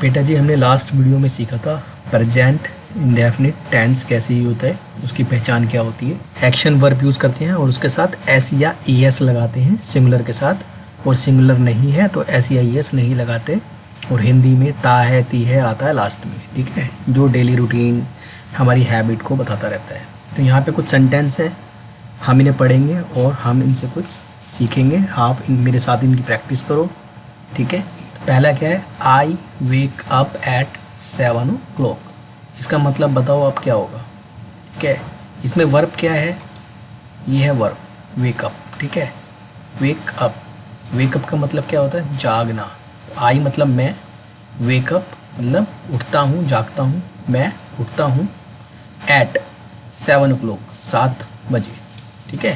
बेटा जी, हमने last video में सीखा था प्रेजेंट इंडेफिनिट टेंस कैसे यूज होता है, उसकी पहचान क्या होती है। एक्शन वर्ब यूज़ करते हैं और उसके साथ एस या ई एस लगाते हैं सिंगुलर के साथ, और सिंगुलर नहीं है तो एस या ई एस नहीं लगाते। और हिंदी में ता है ती है आता है लास्ट में, ठीक है, जो डेली रूटीन हमारी हैबिट को बताता रहता है। तो यहाँ पे कुछ सेंटेंस है, हम इन्हें पढ़ेंगे और हम इनसे कुछ सीखेंगे। आप मेरे साथ इनकी प्रैक्टिस करो, ठीक है। पहला क्या है, I wake up at 7 o'clock। इसका मतलब बताओ आप क्या होगा, ठीक है। इसमें वर्ब क्या है, ये है वर्ब वेक अप, ठीक है। वेक अप, वेकअप का मतलब क्या होता है, जागना। तो आई मतलब मैं, वेकअप मतलब उठता हूँ, जागता हूँ, मैं उठता हूँ। एट 7 o'clock 7 बजे, ठीक है।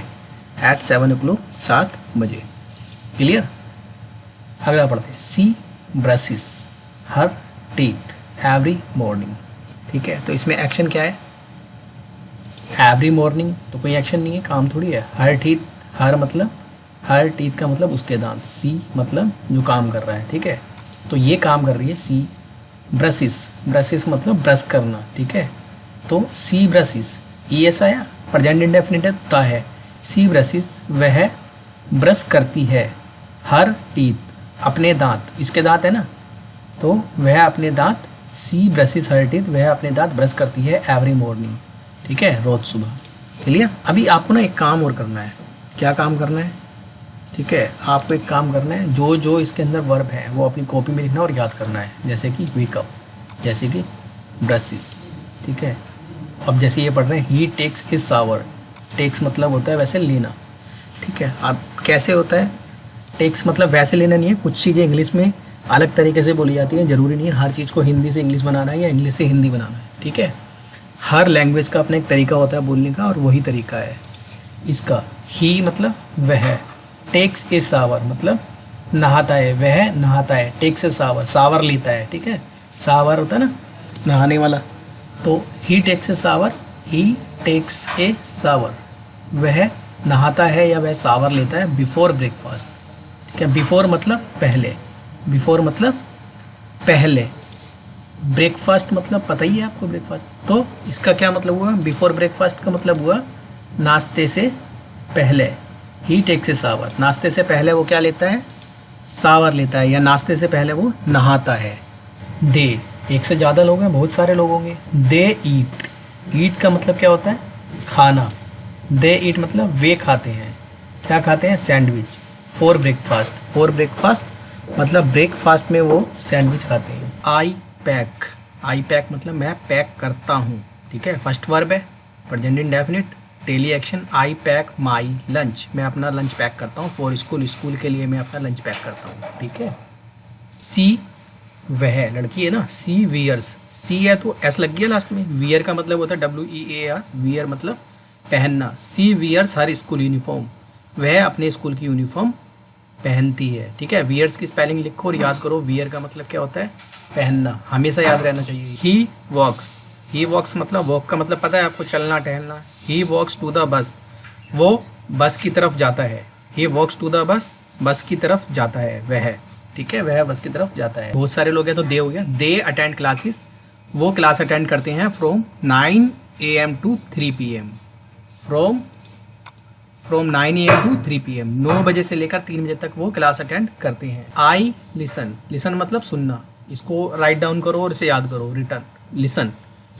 एट 7 o'clock 7 बजे, क्लियर। अगला पढ़ते हैं, she brushes her teeth every morning, ठीक है। तो इसमें एक्शन क्या है, एवरी मॉर्निंग तो कोई एक्शन नहीं है, काम थोड़ी है। हर टीथ, हर मतलब, हर टीथ का मतलब उसके दांत, सी मतलब जो काम कर रहा है, ठीक है। तो ये काम कर रही है सी। ब्रशेस, ब्रशेस मतलब ब्रश करना, ठीक है। तो सी ब्रशेस, ई एस आया, प्रेजेंट इंडेफिनिट है। सी ब्रशेस वह ब्रश करती है, हर टीथ अपने दांत, इसके दांत है ना, तो वह अपने दांत, सी ब्रशेस हर टीथ, वह अपने दांत ब्रश करती है एवरी मॉर्निंग, ठीक है, रोज सुबह, क्लियर। अभी आपको ना एक काम और करना है। क्या काम करना है, ठीक है, आपको एक काम करना है, जो जो इसके अंदर वर्ब है वो अपनी कॉपी में लिखना और याद करना है। जैसे कि वेकअप, जैसे कि ब्रशेस, ठीक है। अब जैसे ये पढ़ रहे हैं, ही टेक्स इज शावर, टेक्स मतलब होता है वैसे लेना, ठीक है। अब कैसे होता है, टेक्स मतलब वैसे लेना नहीं है, कुछ चीज़ें इंग्लिश में अलग तरीके से बोली जाती हैं, ज़रूरी नहीं है हर चीज़ को हिंदी से इंग्लिश बनाना है या इंग्लिश से हिंदी बनाना है, ठीक है। हर लैंग्वेज का अपना एक तरीका होता है बोलने का, और वही तरीका है इसका। ही मतलब वह, टेक्स ए शावर मतलब नहाता है, वह नहाता है। टेक्स ए शावर, शावर लेता है, ठीक है। शावर होता है ना नहाने वाला, तो ही takes a shower, he takes a shower, वह नहाता है या वह शावर लेता है बिफोर ब्रेकफास्ट, ठीक है। बिफोर मतलब पहले, बिफोर मतलब पहले, ब्रेकफास्ट मतलब पता ही है आपको ब्रेकफास्ट। तो इसका क्या मतलब हुआ, बिफोर ब्रेकफास्ट का मतलब हुआ नाश्ते से पहले। ही टेक्स ए शावर, नाश्ते से पहले वो क्या लेता है, शावर लेता है, या नाश्ते से पहले वो नहाता है। दे, एक से ज़्यादा लोग हैं, बहुत सारे लोग होंगे। दे ईट, ईट का मतलब क्या होता है, खाना। दे ईट मतलब वे खाते हैं, क्या खाते हैं, sandwich. For breakfast, for breakfast मतलब ब्रेकफास्ट में वो सैंडविच खाते हैं। आई पैक, आई पैक मतलब मैं पैक करता हूँ, ठीक है। फर्स्ट वर्ब है, present indefinite, daily action. I pack my lunch, मैं अपना लंच पैक करता हूँ। फॉर स्कूल, स्कूल के लिए मैं अपना लंच पैक करता हूँ, ठीक है। सी वह, लड़की है ना, सी वियर्स, सी है तो एस लग गया लास्ट में। वियर का मतलब होता है WEAR, वियर मतलब पहनना। सी वियर्स हर स्कूल यूनिफॉर्म, वह अपने स्कूल की यूनिफॉर्म पहनती है, ठीक है। वियर्स की स्पेलिंग लिखो और याद करो, वियर का मतलब क्या होता है, पहनना, हमेशा याद रहना चाहिए। ही वॉक्स, ही वॉक्स मतलब, वॉक का मतलब पता है आपको, चलना टहलना। ही वॉक्स टू द बस, वो बस की तरफ जाता है। ही वॉक्स टू द बस, बस की तरफ जाता है वह, ठीक है, वह बस की तरफ जाता है। बहुत सारे लोग हैं तो दे हो गया। दे अटेंड क्लासेस, वो क्लास अटेंड करते हैं from 9 AM to 3 PM, from 9 AM to 3 PM, 9 बजे से लेकर 3 बजे तक वो क्लास अटेंड करते हैं। आई लिसन, लिसन मतलब सुनना, इसको राइट डाउन करो और इसे याद करो, रिटर्न लिसन,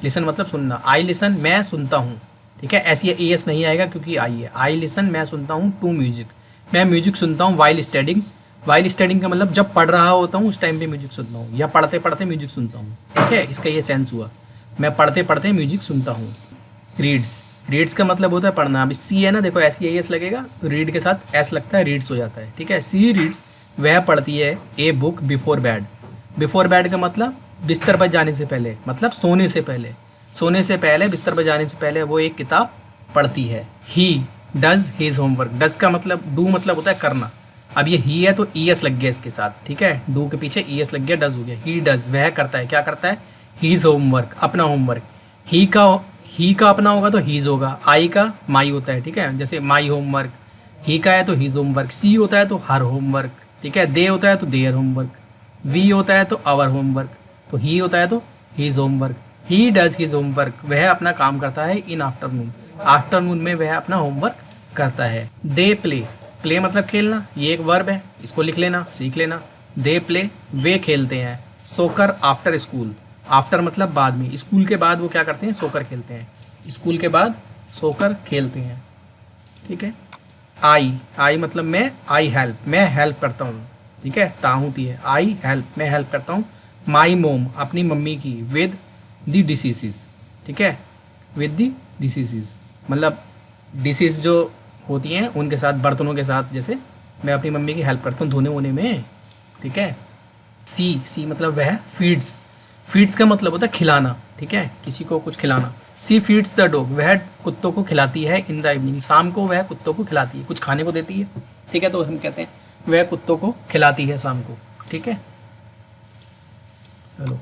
लिसन मतलब सुनना। आई लिसन मैं सुनता हूँ, ठीक है। ऐसी ए एस नहीं आएगा क्योंकि आई है। आई लिसन मैं सुनता हूँ टू म्यूजिक, मैं म्यूजिक सुनता हूँ। वाइल स्टडिंग, वाइल स्टडिंग का मतलब जब पढ़ रहा होता हूँ उस टाइम पे म्यूजिक सुनता हूँ, या पढ़ते पढ़ते म्यूजिक सुनता हूँ, ठीक है। इसका ये सेंस हुआ, मैं पढ़ते पढ़ते म्यूजिक सुनता हूँ। रीड्स, रीड्स का मतलब होता है पढ़ना। अभी सी है ना, देखो ऐसी एस लगेगा तो रीड के साथ एस लगता है, रीड्स हो जाता है, ठीक है। सी रीड्स वह पढ़ती है a book before bed, before bed का मतलब बिस्तर पर जाने से पहले, मतलब सोने से पहले, सोने से पहले, बिस्तर पर जाने से पहले वो एक किताब पढ़ती है। ही डज हिज होमवर्क, डज का मतलब, डू मतलब होता है करना। अब ये ही है तो ई एस लग गया इसके साथ, ठीक है, डू के पीछे ई एस लग गया, डज हो गया। ही डज वह करता है, क्या करता है, हीज होमवर्क अपना होमवर्क। ही का अपना होगा तो हीज होगा, आई का माई होता है, ठीक है, जैसे माई होमवर्क। ही का है तो हीज होमवर्क, सी होता है तो हर होमवर्क, ठीक है, दे होता है तो देयर होमवर्क, वी होता है तो आवर होमवर्क, तो ही होता है तो he's homework, he does his homework, वह अपना काम करता है इन आफ्टरनून, आफ्टरनून में वह अपना होमवर्क करता है। दे प्ले, प्ले मतलब खेलना, ये एक वर्ब है, इसको लिख लेना, सीख लेना। दे प्ले, वे खेलते हैं। सोकर आफ्टर स्कूल, आफ्टर मतलब बाद में, स्कूल के बाद वो क्या करते हैं, सोकर खेलते हैं, स्कूल के बाद सोकर खेलते हैं। ठीक है। आई मतलब मैं, आई हेल्प, मैं हेल्प करता हूँ। ठीक है, ताहूती है, आई हेल्प, मैं हेल्प करता हूँ। माई मोम, अपनी मम्मी की, विद द डिसीजेस। ठीक है, विद द डिसीजेस मतलब डिसीज जो होती हैं उनके साथ, बर्तनों के साथ, जैसे मैं अपनी मम्मी की हेल्प करता हूँ धोने वोने में। ठीक है। सी मतलब वह फीड्स, फीड्स का मतलब होता है खिलाना। ठीक है, किसी को कुछ खिलाना। सी फीड्स द डॉग, वह कुत्तों को खिलाती है। इन द इवनिंग, शाम को वह कुत्तों को खिलाती है, कुछ खाने को देती है। ठीक है, तो हम कहते हैं वह कुत्तों को खिलाती है शाम को। ठीक है, चलो।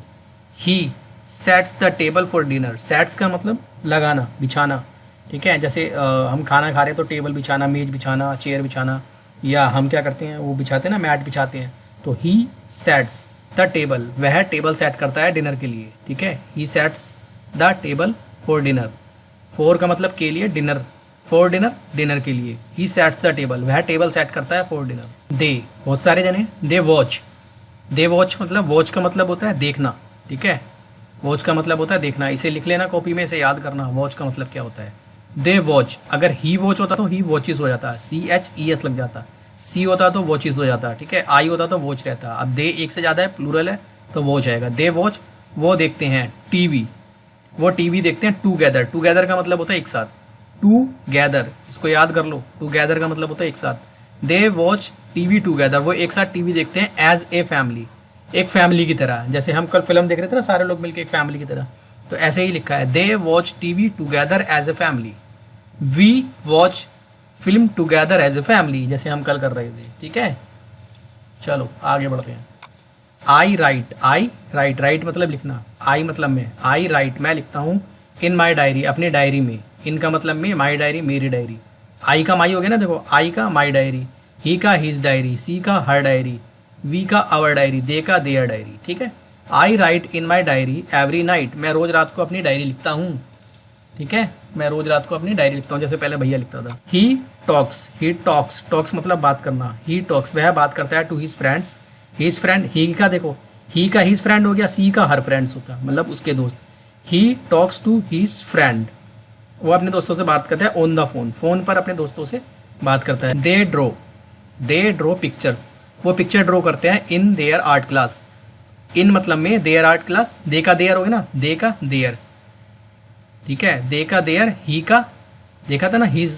He sets the table for dinner, sets का मतलब लगाना, बिछाना। ठीक है, जैसे हम खाना खा रहे हैं तो टेबल बिछाना, मेज बिछाना, चेयर बिछाना, या हम क्या करते हैं वो बिछाते हैं ना, मैट बिछाते हैं। तो ही सेट्स द टेबल, वह टेबल सेट करता है डिनर के लिए। ठीक है, he sets the table for dinner, for का मतलब के लिए, डिनर, फॉर डिनर, डिनर के लिए। ही सेट्स द टेबल, वह टेबल सेट करता है फॉर डिनर। दे, बहुत सारे जने। दे वॉच, दे वॉच मतलब, वॉच का मतलब होता है देखना। ठीक है, वॉच का मतलब होता है देखना, इसे लिख लेना कॉपी में, इसे याद करना, वॉच का मतलब क्या होता है। दे वॉच, अगर ही वॉच होता तो ही वॉचेस हो जाता, CHES लग जाता। सी होता तो वॉचेस हो जाता। ठीक है, आई होता तो वॉच रहता। अब दे एक से ज़्यादा है, प्लूरल है, तो वॉच आएगा। दे वॉच, वो देखते हैं टीवी, वो टीवी देखते हैं। टूगेदर, टूगेदर का मतलब होता है एक साथ, टू गैदर, इसको याद कर लो, टूगेदर का मतलब होता है एक साथ। दे वॉच टीवी टूगेदर, वो एक साथ टीवी देखते हैं। एज ए फैमिली, एक फैमिली की तरह, जैसे हम कल फिल्म देख रहे थे ना सारे लोग मिलकर एक फैमिली की तरह, तो ऐसे ही लिखा है। They watch TV together as a family, we watch film together as a family, जैसे हम कल कर रहे थे। ठीक है, चलो आगे बढ़ते हैं। आई राइट, आई राइट, राइट मतलब लिखना, आई मतलब मैं, आई राइट मैं लिखता हूँ। इन माई डायरी, अपनी डायरी में, इनका मतलब मैं, माई डायरी मेरी डायरी। आई का माई हो गया ना, देखो, आई का माई डायरी, ही का हिज डायरी, सी का हर डायरी, वी का आवर डायरी, दे का देयर डायरी। ठीक है, I write in my diary every night, मैं रोज रात को अपनी डायरी लिखता हूँ। ठीक है, मैं रोज रात को अपनी डायरी लिखता हूँ, जैसे पहले भैया लिखता था। He talks, he talks, talks मतलब बात करना। ही टॉक्स, वह बात करता है to his friends, his friend, he का देखो, ही का हिज फ्रेंड हो गया, सी का हर फ्रेंड्स होता है, मतलब उसके दोस्त। He talks to his friend, वो अपने दोस्तों से बात करता है। ऑन द फोन, फोन पर अपने दोस्तों से बात करता है। दे ड्रो, दे ड्रो पिक्चर्स, वो पिक्चर ड्रॉ करते हैं। इन देयर आर्ट क्लास, इन मतलब में, देयर आर्ट क्लास, दे का देयर हो गया ना, दे का देयर। ठीक है, दे का देयर, ही का देखा था ना हिज,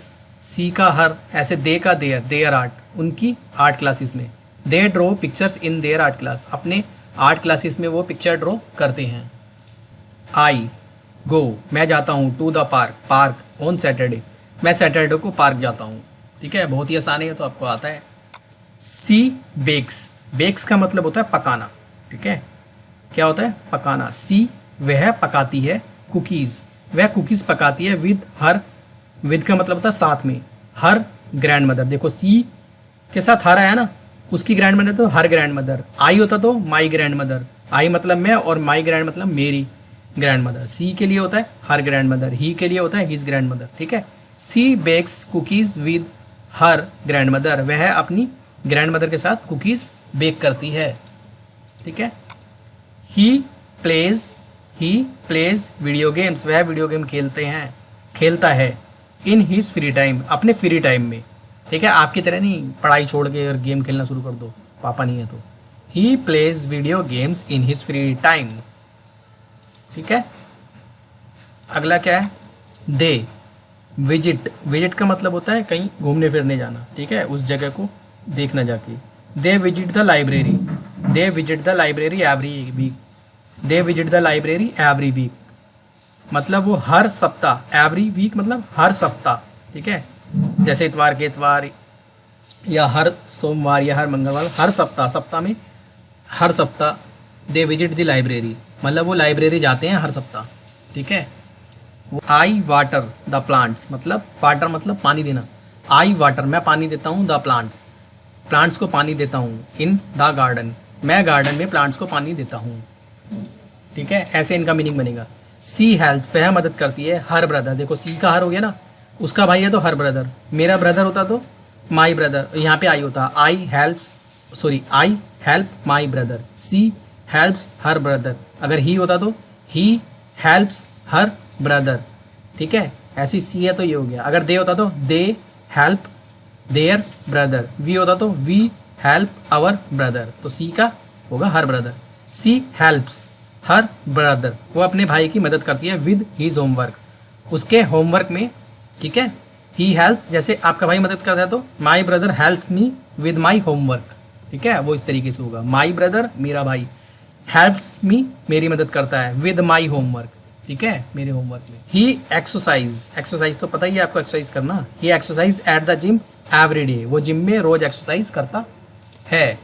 सी का हर, ऐसे दे का देयर, देयर आर्ट, उनकी आर्ट क्लासेस में। They draw pictures in their art class, अपने आर्ट क्लासेस में वो पिक्चर ड्रॉ करते हैं। आई गो, मैं जाता हूँ। To the park, park on Saturday, मैं सैटरडे को पार्क जाता हूँ। ठीक है, बहुत ही आसान है, तो आपको आता है। सी बेक्स, बेक्स का मतलब होता है पकाना। ठीक है, क्या होता है, पकाना। सी वह पकाती है कुकीज़, वह कुकीज़ पकाती है। विद हर, विद का मतलब होता है साथ में, हर ग्रैंड मदर, देखो सी के साथ हर आया ना, उसकी ग्रैंड मदर तो हर ग्रैंड मदर। आई होता तो माई ग्रैंड मदर, आई मतलब मैं और माई ग्रैंड मतलब मेरी ग्रैंड मदर। सी के लिए होता है हर ग्रैंड मदर, ही के लिए होता है हिज ग्रैंड मदर। ठीक है, she bakes cookies with her grandmother, वह अपनी ग्रैंड मदर के साथ कुकीज़ बेक करती है। ठीक है, ही प्लेज वीडियो गेम्स, वह वीडियो गेम खेलता है। इन हिज फ्री टाइम, अपने फ्री टाइम में। ठीक है, आपकी तरह नहीं पढ़ाई छोड़ के और गेम खेलना शुरू कर दो, पापा नहीं है तो। He plays video games in his free time. ठीक है, अगला क्या है, दे विजिट, विजिट का मतलब होता है कहीं घूमने फिरने जाना। ठीक है, उस जगह को देखना जाके। They visit the library, they visit the library every week, they visit the library every week मतलब वो हर सप्ताह, एवरी वीक मतलब हर सप्ताह। ठीक है, जैसे इतवार के इतवार, या हर सोमवार या हर मंगलवार, हर सप्ताह, सप्ताह में हर सप्ताह। दे विजिट द लाइब्रेरी मतलब वो लाइब्रेरी जाते हैं हर सप्ताह। ठीक है, आई वाटर द प्लांट्स मतलब, वाटर मतलब पानी देना। आई वाटर मैं पानी देता हूँ, द प्लांट्स प्लांट्स को पानी देता हूँ। इन द गार्डन मैं गार्डन में प्लांट्स को पानी देता हूँ। ठीक है, ऐसे इनका मीनिंग बनेगा। सी हेल्प, वह मदद करती है हर ब्रदर, देखो सी का हर हो गया ना, उसका भाई है तो हर ब्रदर, मेरा ब्रदर होता तो माई ब्रदर, यहाँ पे आई होता, I help my brother, she helps her brother, अगर ही होता तो ही हेल्प्स हर ब्रदर, ठीक है, ऐसी सी है तो ये हो गया। अगर दे होता तो they help their brother, we होता तो वी हेल्प आवर ब्रदर, तो सी का होगा her brother. She helps her brother, वो अपने भाई की मदद करती है विद हीज होमवर्क, उसके होमवर्क में, ठीक है। ही हेल्प्स, जैसे आपका भाई मदद करता है तो my brother help me with my homework, ठीक है, वो इस तरीके से होगा। माई ब्रदर मेरा भाई, हेल्प्स मी मेरी मदद करता है, विद माई होमवर्क, ठीक है, मेरे होमवर्क में। ही एक्सरसाइज तो पता ही है आपको एक्सरसाइज करना, he exercise at the gym every day, वो जिम में रोज एक्सरसाइज करता है,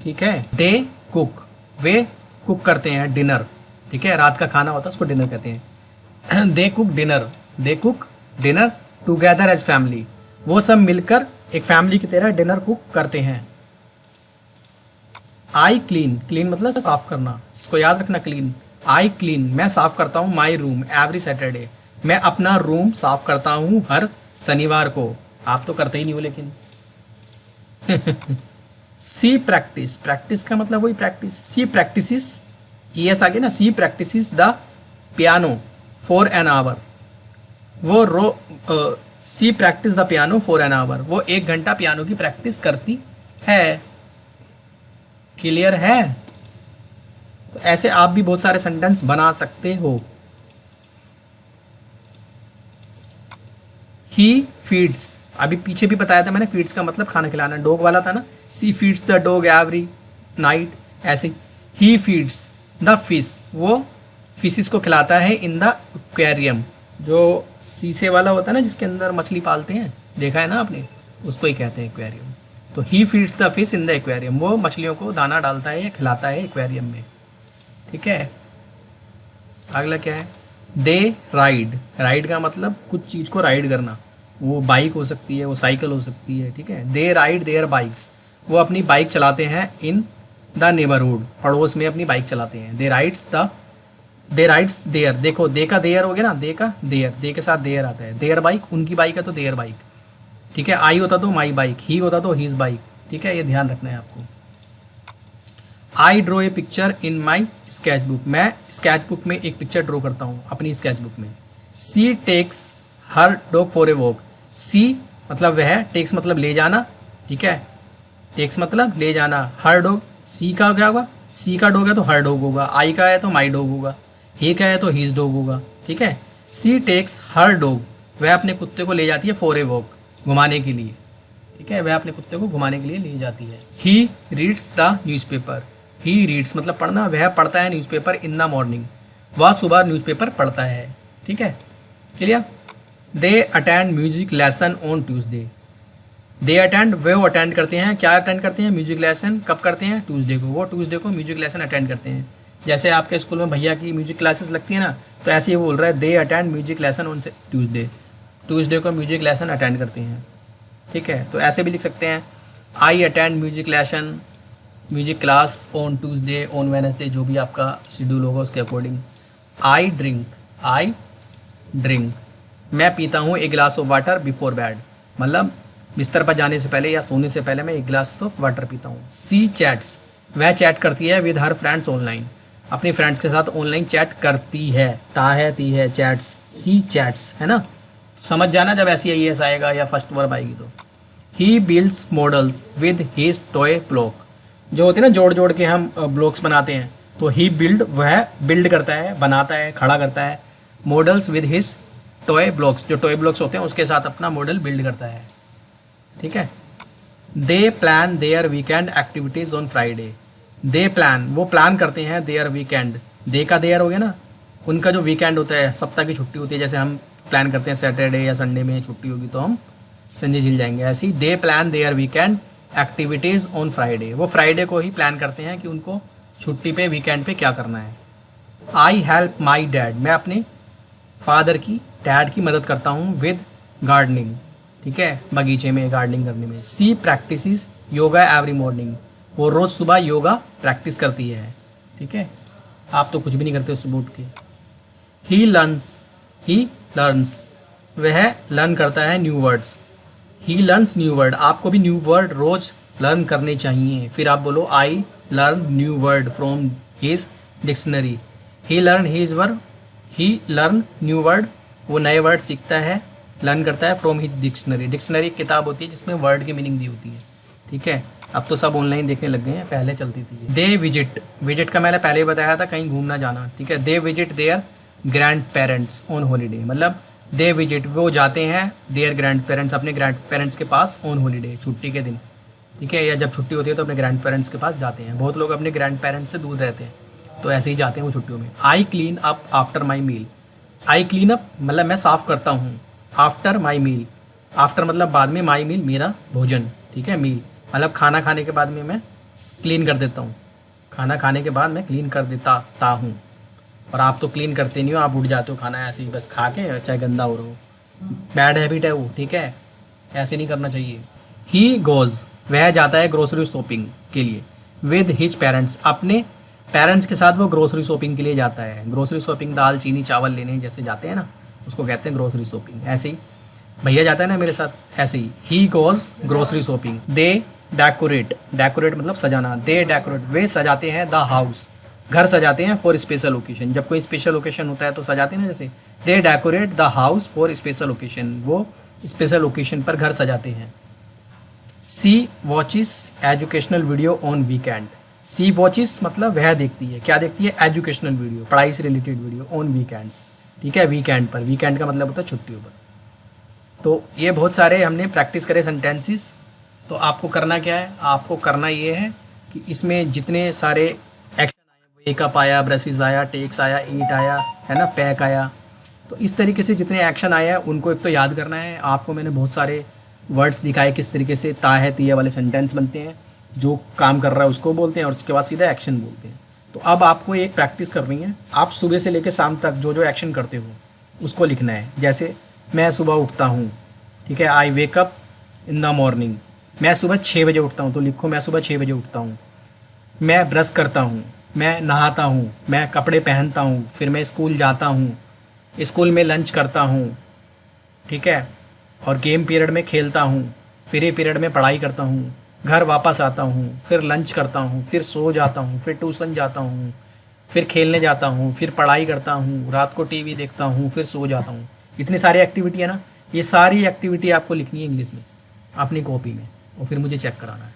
ठीक है। दे कुक, वे कुक करते हैं डिनर, ठीक है, रात का खाना होता है उसको डिनर कहते हैं। They cook dinner together as family, वो सब मिलकर एक फैमिली की तरह डिनर कुक करते हैं। आई क्लीन मतलब साफ करना, इसको याद रखना, क्लीन, आई क्लीन, मैं साफ करता हूँ माई रूम एवरी सैटरडे, मैं अपना रूम साफ करता हूँ हर शनिवार को, आप तो करते ही नहीं हो लेकिन। सी प्रैक्टिस का मतलब वही प्रैक्टिस, सी प्रैक्टिस ES आगे ना, she practice the piano for an hour, she practice the piano for an hour, वो 1 घंटा पियानो की प्रैक्टिस करती है। क्लियर है? तो ऐसे आप भी बहुत सारे सेंटेंस बना सकते हो। ही फीड्स, अभी पीछे भी बताया था मैंने, फीड्स का मतलब खाना खिलाना, डॉग वाला था ना, she feeds the dog every night, ऐसे ही फीड्स द फिश, वो फिशेस को खिलाता है इन द एक्वेरियम, जो शीशे वाला होता है ना जिसके अंदर मछली पालते हैं, देखा है ना आपने, उसको ही कहते हैं एक्वेरियम। तो he feeds the fish in the aquarium, वो मछलियों को दाना डालता है या खिलाता है एक्वेरियम में, ठीक है। अगला क्या है? दे राइड का मतलब कुछ चीज़ को राइड करना, वो बाइक हो सकती है, वो साइकिल हो सकती है, ठीक है। दे राइड देयर बाइक्स, वो अपनी बाइक चलाते हैं इन द नेबरहुड, पड़ोस में अपनी बाइक चलाते हैं। दे राइड्स देयर, देखो दे का देयर हो गया ना, दे का देयर, दे के साथ देयर आता है, देयर बाइक, उनकी बाइक है तो देयर बाइक, ठीक है। आई होता तो माई बाइक, ही होता तो हीज बाइक, ठीक है, ये ध्यान रखना है आपको। I draw a picture in my sketch book, मैं स्केच बुक में एक पिक्चर ड्रॉ करता हूँ अपनी स्केच बुक में। She takes her dog for a walk, she मतलब वह, टेक्स मतलब ले जाना, ठीक है, टेक्स मतलब ले जाना, हर डॉग, सी का क्या होगा, सी का डॉग है तो हर डॉग होगा, आई का है तो माई डॉग होगा, ही का है तो हीज डॉग होगा, ठीक है। सी टेक्स हर डॉग, वह अपने कुत्ते को ले जाती है फॉर ए वॉक, घुमाने के लिए, ठीक है, वह अपने कुत्ते को घुमाने के लिए ले जाती है। He reads the newspaper, he reads मतलब पढ़ना, वह पढ़ता है न्यूज़पेपर इन द मॉर्निंग, वह सुबह न्यूज़पेपर पढ़ता है, ठीक है, clear. They attend music lesson on Tuesday, they attend, वे वो अटेंड करते हैं, क्या अटेंड करते हैं, म्यूजिक लेसन, कब करते हैं, ट्यूसडे को, वो ट्यूसडे को म्यूजिक लेसन अटेंड करते हैं। जैसे आपके स्कूल में भैया की म्यूजिक क्लासेस लगती है ना, तो ऐसे ही बोल रहा है, दे attend music lesson on Tuesday को म्यूजिक लेसन अटेंड करते हैं, ठीक है। तो ऐसे भी लिख सकते हैं, I attend music lesson, music class on Tuesday, on Wednesday, जो भी आपका शेड्यूल होगा उसके अकॉर्डिंग। आई ड्रिंक, मैं पीता हूँ एक गिलास ऑफ वाटर बिफोर बेड, मतलब बिस्तर पर जाने से पहले या सोने से पहले मैं एक गिलास ऑफ वाटर पीता हूँ। सी चैट्स, वह चैट करती है विद हर फ्रेंड्स ऑनलाइन, अपनी फ्रेंड्स के साथ ऑनलाइन चैट करती है, ती है चैट्स, सी चैट्स, है ना, समझ जाना जब ऐसी IAS आएगा या फर्स्ट वर्ब आएगी तो। He builds models with his toy block, जो होते हैं ना जोड़ जोड़ के हम ब्लॉक्स बनाते हैं, तो ही बिल्ड, वह बिल्ड करता है, बनाता है, खड़ा करता है, models with his toy blocks, जो टॉय ब्लॉक्स होते हैं उसके साथ अपना मॉडल बिल्ड करता है, ठीक है। They plan their weekend activities on Friday, they plan, वो प्लान करते हैं देयर वीकेंड, दे का देयर हो गया ना, उनका जो वीकेंड होता है, सप्ताह की छुट्टी होती है, जैसे हम प्लान करते हैं सैटरडे या संडे में छुट्टी होगी तो हम संजय झील जाएंगे, ऐसे ही they plan their weekend activities on Friday, वो फ्राइडे को ही प्लान करते हैं कि उनको छुट्टी पे, वीकेंड पे क्या करना है। आई हेल्प माई डैड, मैं अपने फादर की, डैड की मदद करता हूँ विद गार्डनिंग, ठीक है, बगीचे में गार्डनिंग करने में। सी प्रैक्टिसेस योगा एवरी मॉर्निंग, वो रोज़ सुबह योगा प्रैक्टिस करती है, ठीक है। आप तो कुछ भी नहीं करते उस बूट के। ही लर्न्स, वह लर्न करता है new words. He learns new word, आपको भी न्यू वर्ड रोज लर्न करने चाहिए। फिर आप बोलो I learn new word from his dictionary. He learn new word, वो नए वर्ड सीखता है, लर्न करता है फ्रॉम हिज डिक्शनरी। डिक्शनरी एक किताब होती है जिसमें वर्ड की मीनिंग दी होती है, ठीक है। अब तो सब ऑनलाइन देखने लग गए हैं, पहले चलती थी। दे विजिट का मैंने पहले ही बताया था, कहीं घूमना जाना, ठीक है। They visit their grandparents on holiday, मतलब दे विजिट, वो जाते हैं देयर ग्रैंड पेरेंट्स, अपने ग्रैंड पेरेंट्स के पास ऑन हॉलीडे, छुट्टी के दिन, ठीक है। या जब छुट्टी होती है तो अपने ग्रैंड पेरेंट्स के पास जाते हैं। बहुत लोग अपने ग्रैंड पेरेंट्स से दूर रहते हैं, तो ऐसे ही जाते हैं वो छुट्टियों में। I clean up after my meal, I clean up मतलब मैं साफ़ करता हूँ, आफ्टर माई मील, आफ्टर मतलब बाद में, माई मील मेरा भोजन, ठीक है। मील मतलब खाना खाने के बाद में मैं क्लीन कर देता हूँ, खाना खाने के बाद मैं क्लीन कर देता हूँ। और आप तो क्लीन करते नहीं हो, आप उठ जाते हो खाना ऐसे ही बस खा के, चाहे गंदा हो रहा हो। बैड हैबिट है वो, ठीक है, ऐसे नहीं करना चाहिए। ही गोज़, वह जाता है ग्रोसरी शॉपिंग के लिए विद हिज पेरेंट्स, अपने पेरेंट्स के साथ वो ग्रोसरी शॉपिंग के लिए जाता है। ग्रोसरी शॉपिंग दाल चीनी चावल लेने जैसे जाते हैं ना, उसको कहते हैं ग्रोसरी शॉपिंग। ऐसे ही भैया जाता है ना मेरे साथ, ऐसे he goes grocery shopping. They decorate मतलब सजाना, दे डेकोरेट, वे सजाते हैं द हाउस, घर सजाते हैं फॉर स्पेशल ओकेजन, जब कोई स्पेशल ओकेजन होता है तो सजाते हैं ना, जैसे they decorate the house for special occasion, वो स्पेशल ओकेजन पर घर सजाते हैं। She watches educational video on weekend, she watches मतलब वह देखती है, क्या देखती है, एजुकेशनल वीडियो, पढ़ाई से रिलेटेड वीडियो, ऑन वीकेंड्स, ठीक है, वीकेंड पर। वीकेंड का मतलब होता है छुट्टियों पर। तो ये बहुत सारे हमने प्रैक्टिस करे सेंटेंसेस। तो आपको करना क्या है, आपको करना ये है कि इसमें जितने सारे एक्शन आए, वेकअप आया, ब्रशेज आया, टेक्स आया, ईट आया, है ना, पैक आया, तो इस तरीके से जितने एक्शन आए हैं उनको एक तो याद करना है। आपको मैंने बहुत सारे वर्ड्स दिखाए किस तरीके से ता है तिया वाले सेंटेंस बनते हैं, जो काम कर रहा है उसको बोलते हैं और उसके बाद सीधा एक्शन बोलते हैं। तो अब आपको एक प्रैक्टिस करनी है, आप सुबह से लेकर शाम तक जो जो एक्शन करते हो उसको लिखना है। जैसे मैं सुबह उठता हूँ, ठीक है, I wake up in the morning, मैं सुबह 6 बजे उठता हूँ, तो लिखो मैं सुबह 6 बजे उठता हूँ। मैं ब्रश करता हूँ, मैं नहाता हूँ, मैं कपड़े पहनता हूँ, फिर मैं स्कूल जाता हूँ, स्कूल में लंच करता हूँ, ठीक है, और गेम पीरियड में खेलता हूँ, फ्री पीरियड में पढ़ाई करता हूँ, घर वापस आता हूँ, फिर लंच करता हूँ, फिर सो जाता हूँ, फिर ट्यूशन जाता हूँ, फिर खेलने जाता हूँ, फिर पढ़ाई करता हूँ, रात को टीवी देखता हूँ, फिर सो जाता हूँ। इतनी सारी एक्टिविटी है ना, ये सारी एक्टिविटी आपको लिखनी है इंग्लिश में अपनी कॉपी में, और फिर मुझे चेक कराना है।